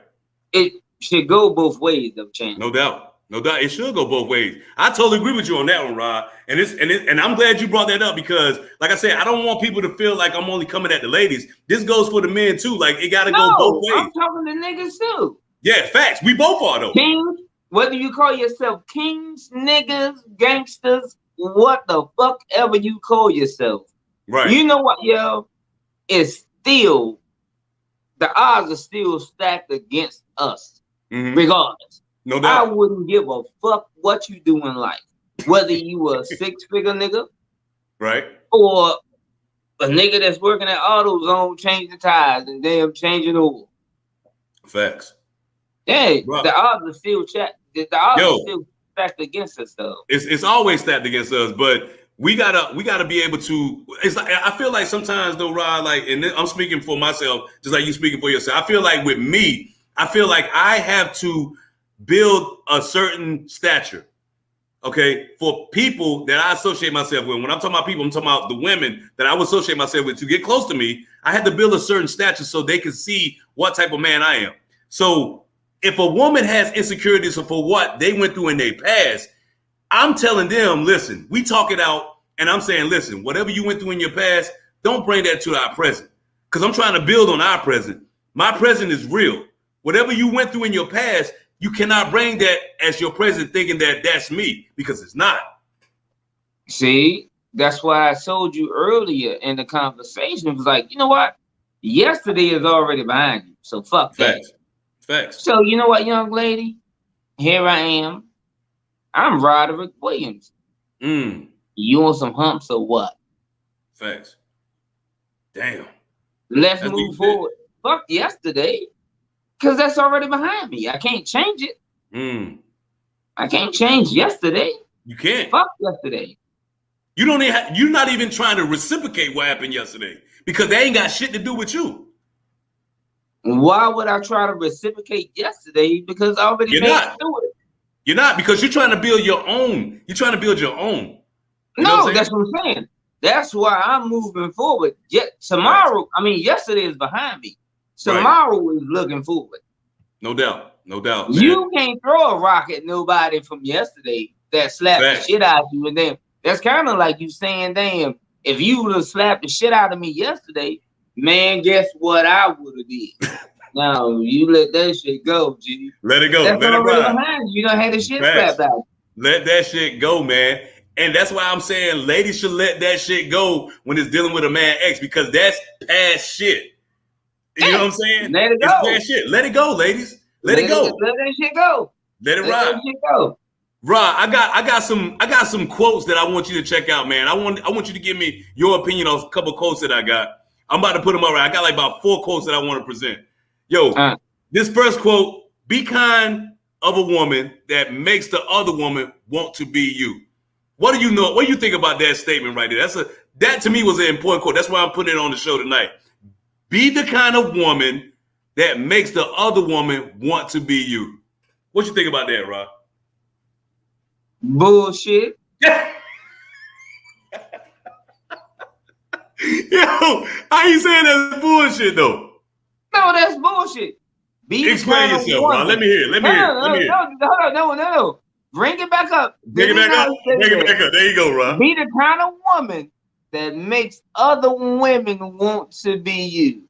It should go both ways, though, Chan. No doubt. It should go both ways. I totally agree with you on that one, Rod. And I'm glad you brought that up because, like I said, I don't want people to feel like I'm only coming at the ladies. This goes for the men too. Like it got to go both ways. I'm talking to niggas too. Yeah, facts. We both are though. Kings, whether you call yourself kings, niggas, gangsters, what the fuck ever you call yourself. Right. You know what, yo? It's still, the odds are still stacked against us, regardless. No doubt. I wouldn't give a fuck what you do in life. Whether you a 6-figure nigga, right, or a nigga that's working at AutoZone changing tires and damn changing oil. Facts. Yeah, the odds are still are still stacked against us though. It's always stacked against us, but we gotta be able to. It's like I feel like sometimes though, Rod, like, and I'm speaking for myself, just like you speaking for yourself. I feel like with me, I feel like I have to build a certain stature, okay, for people that I associate myself with. When I'm talking about people, I'm talking about the women that I would associate myself with. To get close to me, I had to build a certain stature so they can see what type of man I am. So if a woman has insecurities for what they went through in their past, I'm telling them, listen, we talk it out, and I'm saying, listen, whatever you went through in your past, don't bring that to our present, because I'm trying to build on our present. My present is real. Whatever you went through in your past, you cannot bring that as your present thinking that that's me, because it's not. See, That's why I told you earlier in the conversation. It was like, you know what? Yesterday is already behind you. So fuck that. Facts. Facts. So you know what, young lady? Here I am. I'm Roderick Williams. Mm. You want some humps or what? Facts. Damn. Let's That's deep move shit. forward. Fuck yesterday. Because that's already behind me. I can't change it. Mm. I can't change yesterday. You can't. Fuck yesterday. You don't even you're not even trying to reciprocate what happened yesterday because they ain't got shit to do with you. Why would I try to reciprocate yesterday? Because I already You're made not. it through it. You're not because you're trying to build your own. You're trying to build your own. You know No, what that's what I'm saying. That's why I'm moving forward. Yet tomorrow, right. I mean, yesterday is behind me. Tomorrow right. is looking forward. No doubt. No doubt. You can't throw a rock at nobody from yesterday that slapped the shit out of you. And then that's kind of like you saying, damn, if you would have slapped the shit out of me yesterday, man, guess what I would have did? No, you let that shit go, G. Let it go. That's let it ride. Behind you. You don't have the shit slapped out. Let that shit go, man. And that's why I'm saying ladies should let that shit go when it's dealing with a man ex because that's past shit. You know what I'm saying? Let it go. It's past shit. Let it go, ladies. Let it go. Let that shit go. Let it ride. That shit go. Rod, I got some quotes that I want you to check out, man. I want you to give me your opinion on a couple of quotes that I got. I'm about to put them up right. I got like about 4 quotes that I want to present. Yo, this first quote: "Be kind of a woman that makes the other woman want to be you." What do you know? What do you think about that statement right there? That to me was an important quote. That's why I'm putting it on the show tonight. Be the kind of woman that makes the other woman want to be you. What you think about that, Rod? Bullshit. Yo, how you saying that's bullshit though? No, that's bullshit. Explain yourself, Rod. Let me hear. No. Bring it back up. Bring it back up. There you go, Rod. Be the kind of woman that makes other women want to be you.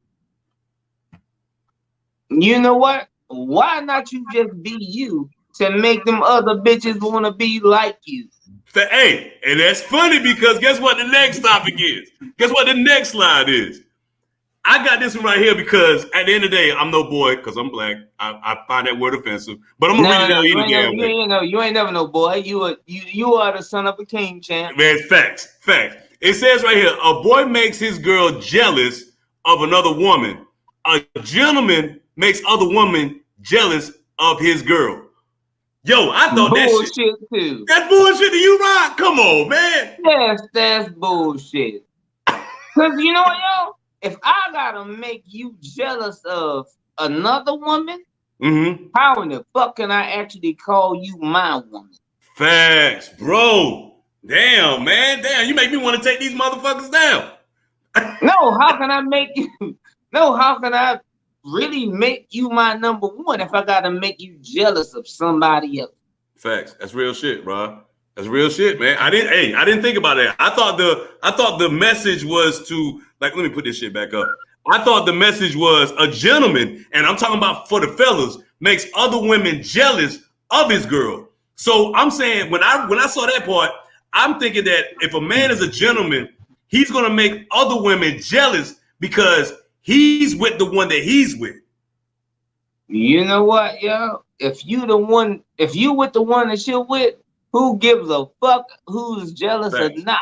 You know what? Why not you just be you to make them other bitches want to be like you? Hey, and that's funny because guess what the next topic is? Guess what the next slide is? I got this one right here because at the end of the day, I'm no boy because I'm black. I find that word offensive, but I'm gonna read it out any damn way. You ain't never no boy. You are the son of a king, champ. Man, facts. It says right here, a boy makes his girl jealous of another woman. A gentleman makes other women jealous of his girl. Yo, I thought bullshit that shit too. That's bullshit to you, Rod? Come on, man. Yes, that's bullshit. Cause you know what, yo? If I gotta make you jealous of another woman, how in the fuck can I actually call you my woman? Facts, bro. Damn, man. Damn, you make me want to take these motherfuckers down. No, how can I make you? No, how can I really make you my number one if I gotta make you jealous of somebody else? Facts. That's real shit, bro. That's real shit, man. I didn't think about that. I thought the message was to, like, let me put this shit back up. I thought the message was a gentleman, and I'm talking about for the fellas, makes other women jealous of his girl. So I'm saying when I saw that part, I'm thinking that if a man is a gentleman, he's gonna make other women jealous because he's with the one that he's with. You know what, yo? If you with the one that you're with, who gives a fuck who's jealous or not?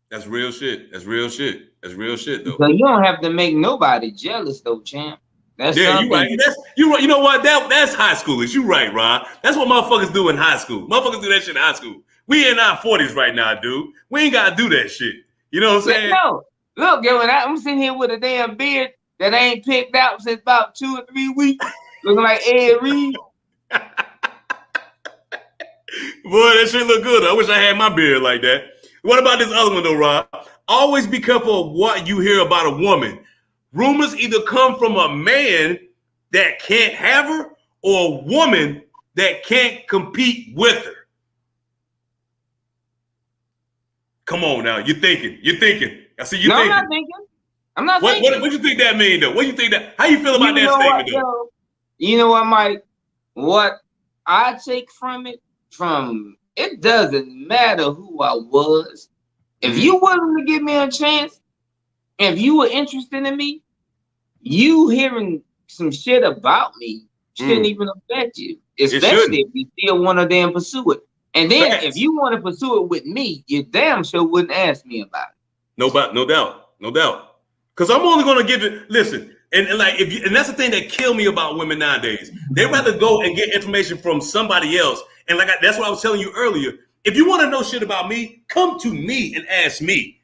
That's real shit. That's real shit, though. So you don't have to make nobody jealous, though, champ. That's you right. You know what? That's high schoolish. You right, Ron. That's what motherfuckers do in high school. Motherfuckers do that shit in high school. We in our 40s right now, dude. We ain't gotta do that shit. You know what I'm saying? No. Look, yo, I'm sitting here with a damn beard that I ain't picked out since about 2 or 3 weeks, looking like Ed Reed. Boy, that shit look good. I wish I had my beard like that. What about this other one though, Rob? Always be careful of what you hear about a woman. Rumors either come from a man that can't have her or a woman that can't compete with her. Come on now, you're thinking. I see you thinking. I'm not thinking. What you think that mean though? What do you think that? How you feel about that statement though? You know what, Mike? What I take from it, it doesn't matter who I was. If you willing to give me a chance, if you were interested in me, you hearing some shit about me shouldn't even affect you, especially if you still want to damn pursue it. And then if you want to pursue it with me, you damn sure wouldn't ask me about it. No doubt. Because I'm only going to give it. Listen, and like if you, and that's the thing that kill me about women nowadays. They rather go and get information from somebody else. And like that's what I was telling you earlier. If you want to know shit about me, come to me and ask me.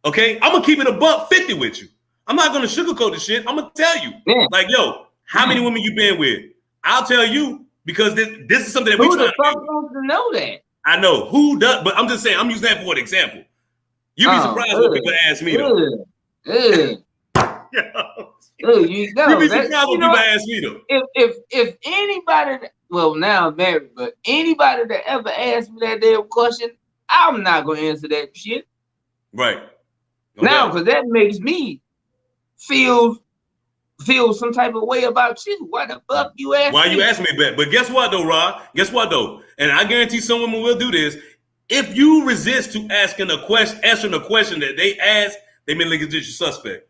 Okay, I'm gonna keep it $150 with you. I'm not gonna sugarcoat the shit. I'm gonna tell you, like, yo, how many women you been with? I'll tell you because this is something that we trying to do. Who the fuck wants to know that? I know who does, but I'm just saying. I'm using that for an example. You'd be surprised when people ask me though. You know, you'd be surprised when people ask me though. If anybody, well now I'm married, but anybody that ever asked me that damn question, I'm not gonna answer that shit. Right. Now, because that makes me feel some type of way about you. Why the fuck you ask me? Why you ask me that? But guess what though, Rod? Guess what though? And I guarantee some women will do this. If you resist to answering a question that they ask, they may look at you suspect.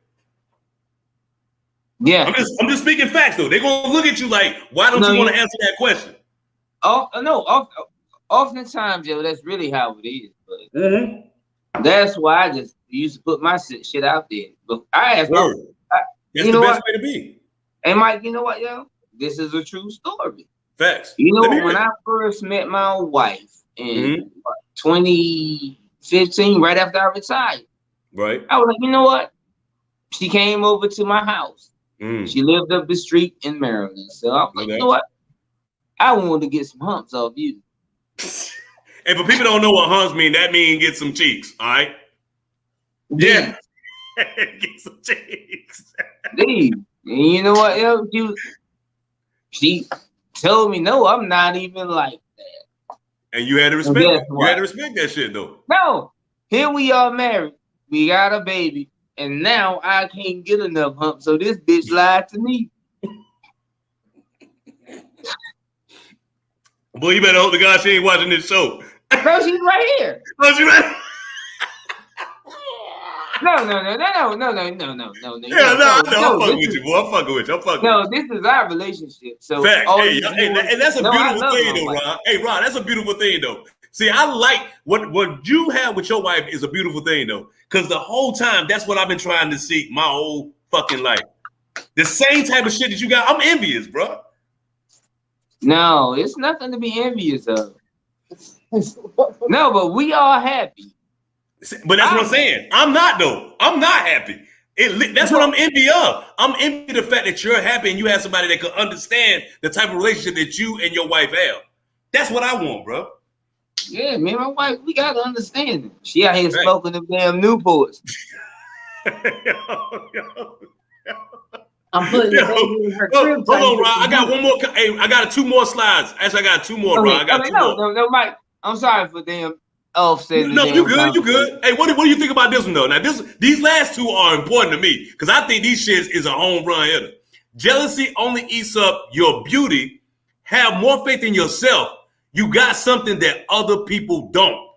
Yeah. I'm just speaking facts though. They're gonna look at you like, why don't you want to answer that question? Oftentimes, yo, that's really how it is. But that's why I just used to put my shit out there. But I asked that's the best way to be. And Mike, you know what, yo? This is a true story. Facts. You know, when I first met my wife in 2015, right after I retired, right? I was like, you know what? She came over to my house. She lived up the street in Maryland. So I was like, you know what? I wanted to get some humps off you. Hey, but people don't know what humps mean. That means get some cheeks, all right? Yeah. Get some cheeks. Dude, and you know what else? She told me, no, I'm not even like that. And you had to respect it. You had to respect that shit, though. No. Here we are married. We got a baby. And now I can't get enough hump. So this bitch lied to me. Boy, you better hope to God she ain't watching this show. Bro, she's right here. Oh, she's right. No. Yeah, no. I'm fucking with you, boy. I'm fucking with you. No, this is our relationship. So fact. Hey, and that's a beautiful thing, though, Ron. Hey, Ron, that's a beautiful thing, though. See, I like what you have with your wife is a beautiful thing, though. Because the whole time, that's what I've been trying to seek my whole fucking life. The same type of shit that you got. I'm envious, bro. No, it's nothing to be envious of. No, but we are happy. But that's what I'm saying. I'm not, though. I'm not happy. That's what I'm envy of. I'm envy the fact that you're happy and you have somebody that can understand the type of relationship that you and your wife have. That's what I want, bro. Yeah, me and my wife, we got to understand it. She out here smoking them damn Newports. I'm putting the baby in her crib. Hold on, Ron. I got one more. Hey, I got 2 more slides. Actually, I got 2 more, Ron. I got 2 more. No, Mike. I'm sorry for damn offsetting. No, you good. You good. Hey, what do you think about this one though? Now, these last 2 are important to me because I think these shits is a home run hitter. Jealousy only eats up your beauty. Have more faith in yourself. You got something that other people don't.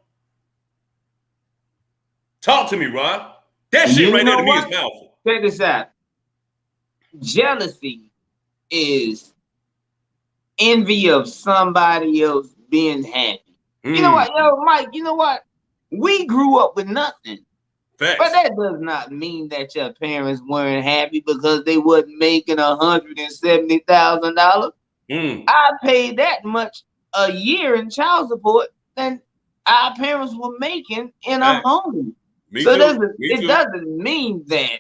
Talk to me, Ron. That shit right there to me is powerful. Check this out. Jealousy is envy of somebody else being happy. You know what, yo, Mike, you know what? We grew up with nothing. Facts. But that does not mean that your parents weren't happy because they wasn't making $170,000. I paid that much a year in child support than our parents were making in a home. So it doesn't mean that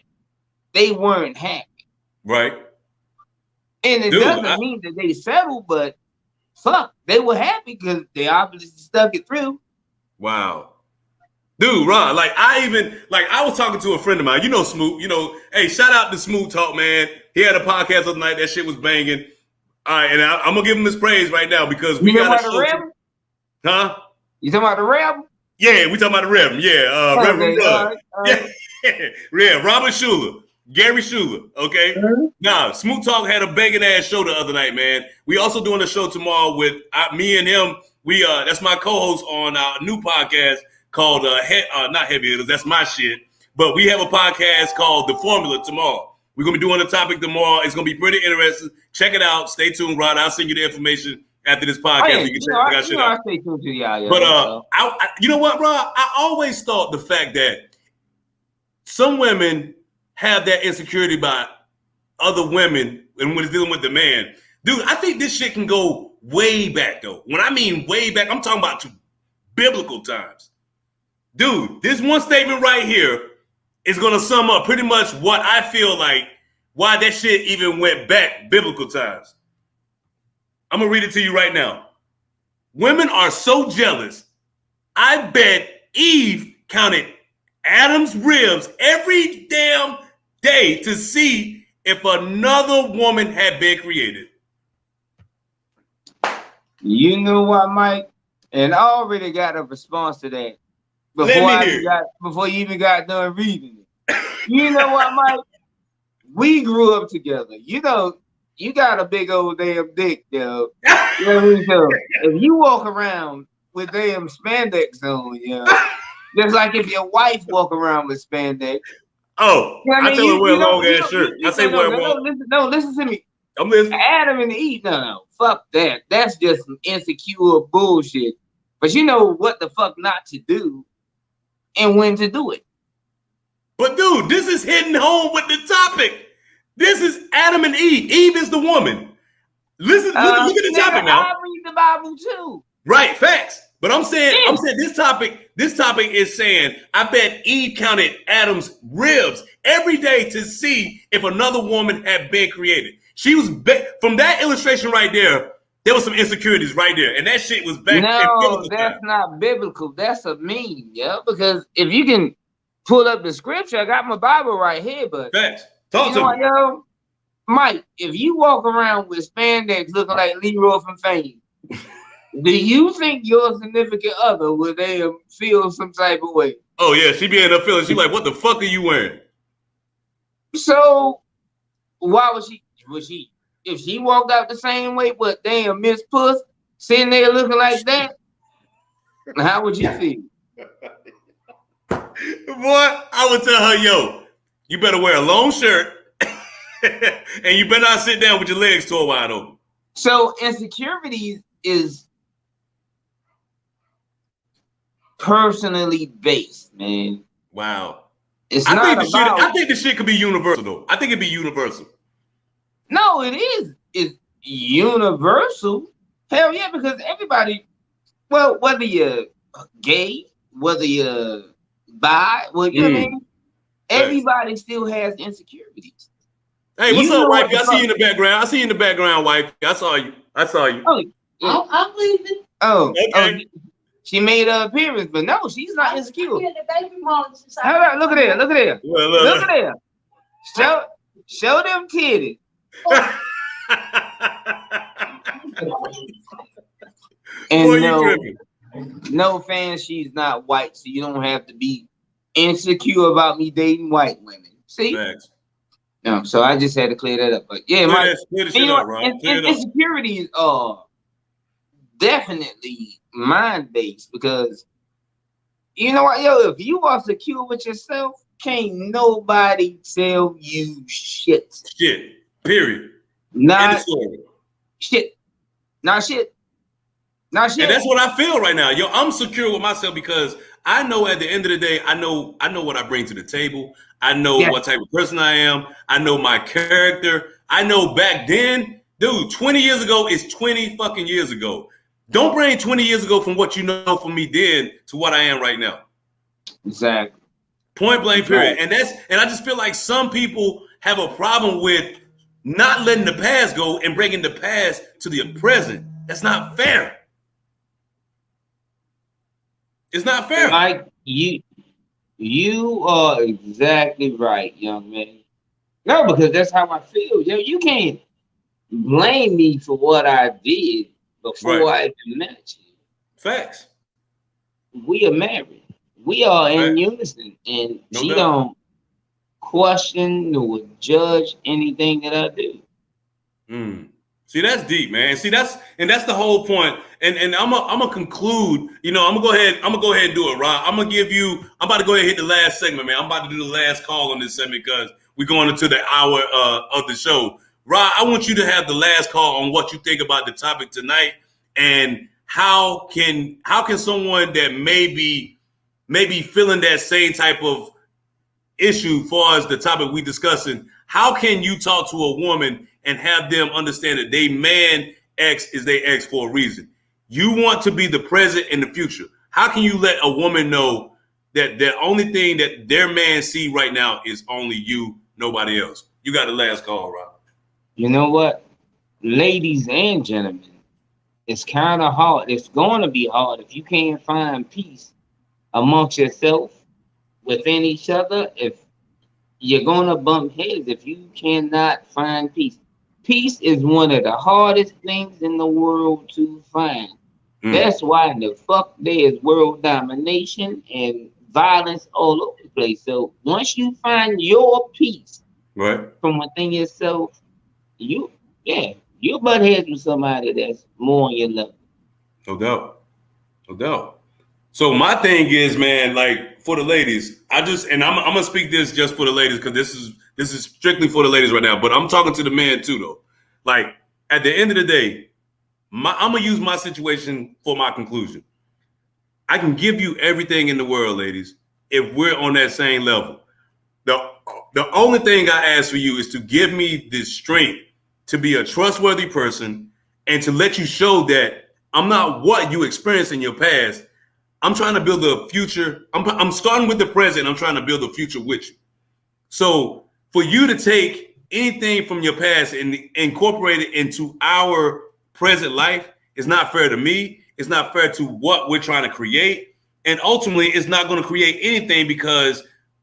they weren't happy. Right. And it doesn't mean that they settled, but fuck, they were happy because they obviously stuck it through. Wow. Dude, Ron, I was talking to a friend of mine, you know, Smoot, hey, shout out to Smoot Talk, man. He had a podcast the other night. That shit was banging. All right, and I'm going to give him his praise right now because we got a show. Huh? You talking about the Rev? Yeah, we talking about the Rev. Yeah, Reverend Blood. Yeah, Robert Schuler. Gary Schuler, okay? Now, Smoot Talk had a banging ass show the other night, man. We also doing a show tomorrow with me and him. That's my co-host on our new podcast called not Heavy Hitters. That's my shit. But we have a podcast called The Formula tomorrow. We're gonna be doing a topic tomorrow. It's gonna be pretty interesting. Check it out. Stay tuned, Rod. I'll send you the information after this podcast. Oh, yeah. You know, I stay tuned to y'all. But I, you know what, Rod? I always thought the fact that some women have that insecurity by other women and when it's dealing with the man. Dude, I think this shit can go way back, though. When I mean way back, I'm talking about to biblical times. Dude, this one statement right here is going to sum up pretty much what I feel like why that shit even went back biblical times. I'm going to read it to you right now. Women are so jealous. I bet Eve counted Adam's ribs every damn day to see if another woman had been created. You know what, Mike? And I already got a response to that before you even got done reading it. You know what, Mike? We grew up together. You know, you got a big old damn dick, though. You know what I mean? So if you walk around with damn spandex on, you know, just like if your wife walk around with spandex. Oh, you know I tell her wear a long ass shirt. I say wear listen to me. I'm listening. Adam and Eve, no, fuck that. That's just some insecure bullshit. But you know what the fuck not to do and when to do it. But dude, this is hitting home with the topic. This is Adam and Eve. Eve is the woman. Look at the topic now. I read the Bible too. Right, facts. But I'm saying this topic is saying, I bet Eve counted Adam's ribs every day to see if another woman had been created. She was from that illustration right there. There was some insecurities right there, and that shit was back. No, that's not biblical. That's a meme, yeah. Because if you can pull up the scripture, I got my Bible right here. But facts. Talk to me, yo, Mike. If you walk around with spandex looking like Leroy from Fame, do you think your significant other would feel some type of way? Oh yeah, she be in her feelings. She like, what the fuck are you wearing? So why would she? If she walked out the same way, but damn Miss Puss sitting there looking like that, how would you feel? Boy, I would tell her, yo, you better wear a long shirt and you better not sit down with your legs tore wide open. So insecurity is personally based, man. Wow. I think the shit could be universal, though. I think it'd be universal. No, it is. It's universal. Hell yeah, because everybody, well, whether you're gay, whether you're bi, you know what I mean? Everybody still has insecurities. Hey, what's up, wifey? I see you in the background. Wifey. I saw you. Oh, yeah. I'm leaving. Oh, okay. She made an appearance, but no, she's not insecure. Look at there. Look at there. Show them titties. And no fans, she's not white, so you don't have to be insecure about me dating white women. See? Thanks. No, so I just had to clear that up. But yeah, insecurities are definitely mind-based because you know what, yo, if you are secure with yourself, can't nobody tell you shit. Shit. Period. Not shit. Not shit. Not shit. And that's what I feel right now. Yo, I'm secure with myself because I know at the end of the day, I know what I bring to the table. I know what type of person I am. I know my character. I know back then, dude, 20 years ago is 20 fucking years ago. Don't bring 20 years ago from what you know from me then to what I am right now. Exactly. Point blank, period. And I just feel like some people have a problem with not letting the past go and bringing the past to the present. That's not fair. It's not fair. Mike, you are exactly right, young man. No, because that's how I feel. Yo, you can't blame me for what I did before I even met you. Facts. We are married. We are in unison, and she don't question or judge anything that I do. See, that's deep, man. See, that's the whole point. And I'm gonna conclude. I'm gonna go ahead. I'm gonna go ahead and do it, Rob. I'm about to go ahead and hit the last segment, man. I'm about to do the last call on this segment because we're going into the hour of the show. Rob, I want you to have the last call on what you think about the topic tonight, and how can someone that may be feeling that same type of issue, far as the topic we discussing, how can you talk to a woman and have them understand that they man X is their X for a reason? You want to be the present and the future. How can you let a woman know that the only thing that their man see right now is only you, nobody else? You got the last call, Rob. You know what, ladies and gentlemen, it's kind of hard. It's going to be hard if you can't find peace amongst yourself, within each other. If you're going to bump heads if you cannot find peace. Peace is one of the hardest things in the world to find. That's why in the fuck there is world domination and violence all over the place. So once you find your peace from within yourself, you'll butt heads with somebody that's more on your level. No doubt. So my thing is, man, like, for the ladies, I'm gonna speak this just for the ladies, because this is strictly for the ladies right now. But I'm talking to the men too, though. Like, at the end of the day, I'm gonna use my situation for my conclusion. I can give you everything in the world, ladies, if we're on that same level. The only thing I ask for you is to give me the strength to be a trustworthy person and to let you show that I'm not what you experienced in your past. I'm trying to build a future. I'm starting with the present. I'm trying to build a future with you. So for you to take anything from your past and incorporate it into our present life is not fair to me. It's not fair to what we're trying to create. And ultimately, it's not going to create anything, because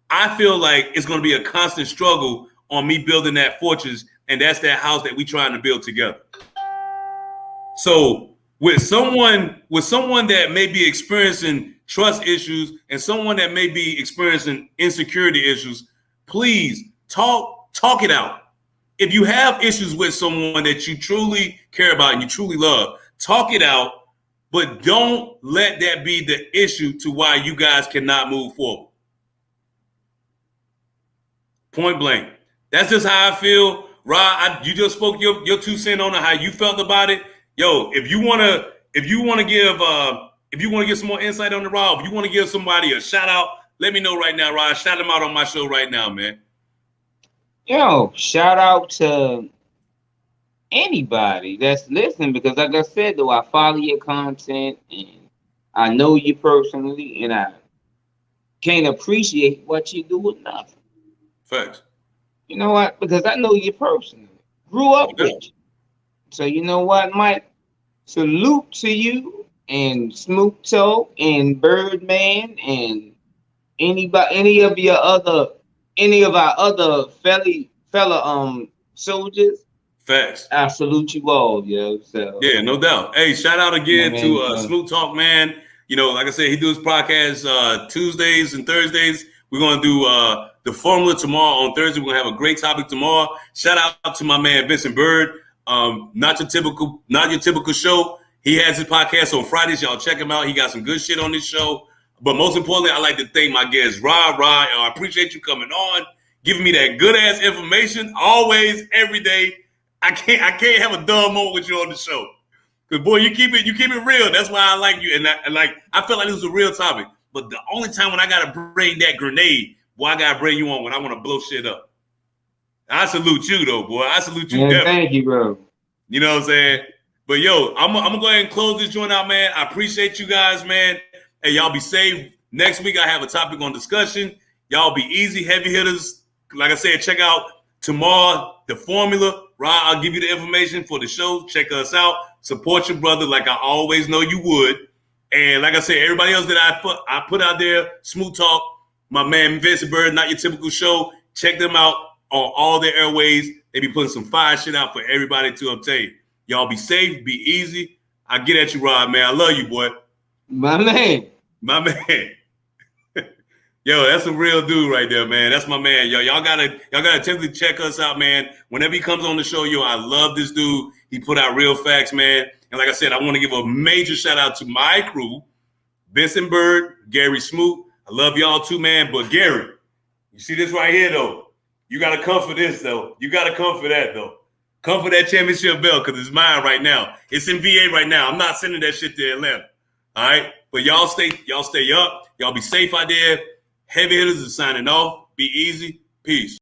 I feel like it's going to be a constant struggle on me building that fortress. And that's that house that we're trying to build together. So with someone that may be experiencing trust issues and someone that may be experiencing insecurity issues, please talk it out. If you have issues with someone that you truly care about and you truly love, talk it out, but don't let that be the issue to why you guys cannot move forward. Point blank. That's just how I feel. Rod, you just spoke your 2 cents on how you felt about it. Yo, if you wanna give some more insight on the Rod, if you want to give somebody a shout out, let me know right now, Rod. Shout them out on my show right now, man. Yo, shout out to anybody that's listening, because like I said, though, I follow your content and I know you personally, and I can't appreciate what you do enough. Facts. You know what? Because I know you personally. Grew up with you. So you know what, Mike? Salute to you and Snoop Talk and Birdman and any of our other fellow soldiers. Facts. I salute you all, yo. So yeah, no doubt. Hey, shout out again to Snoop Talk, man. You know, like I said, he does podcasts Tuesdays and Thursdays. We're gonna do the formula tomorrow on Thursday. We're gonna have a great topic tomorrow. Shout out to my man Vincent Bird. Not your typical show. He has his podcast on Fridays. Y'all check him out. He got some good shit on this show. But most importantly, I like to thank my guest, Rod. I appreciate you coming on, giving me that good ass information always, every day. I can't have a dull moment with you on the show. Cause boy, you keep it real. That's why I like you. And I felt like this was a real topic. But the only time when I gotta bring that grenade, boy, I gotta bring you on when I want to blow shit up. I salute you though, boy. I salute you. Yeah, thank you, bro. You know what I'm saying? But yo, I'm gonna go ahead and close this joint out, man. I appreciate you guys, man. Hey, y'all be safe. Next week I have a topic on discussion. Y'all be easy, heavy hitters. Like I said, check out tomorrow the formula. Rod, I'll give you the information for the show. Check us out. Support your brother like I always know you would. And like I said, everybody else that I put out there, Smooth Talk, my man Vincent Bird, Not Your Typical Show. Check them out on all their airways. They be putting some fire shit out for everybody to obtain. Y'all be safe, be easy. I get at you, Rod, man. I love you, boy. My man. Yo, that's a real dude right there, man. That's my man. Yo, y'all gotta definitely check us out, man. Whenever he comes on the show, yo, I love this dude. He put out real facts, man. And like I said, I want to give a major shout out to my crew, Vincent Bird, Gary Smoot. I love y'all too, man. But Gary, you see this right here, though. You gotta come for this, though. You gotta come for that, though. Come for that championship belt, because it's mine right now. It's in VA right now. I'm not sending that shit to Atlanta. All right? But y'all stay up. Y'all be safe out there. Heavy hitters is signing off. Be easy. Peace.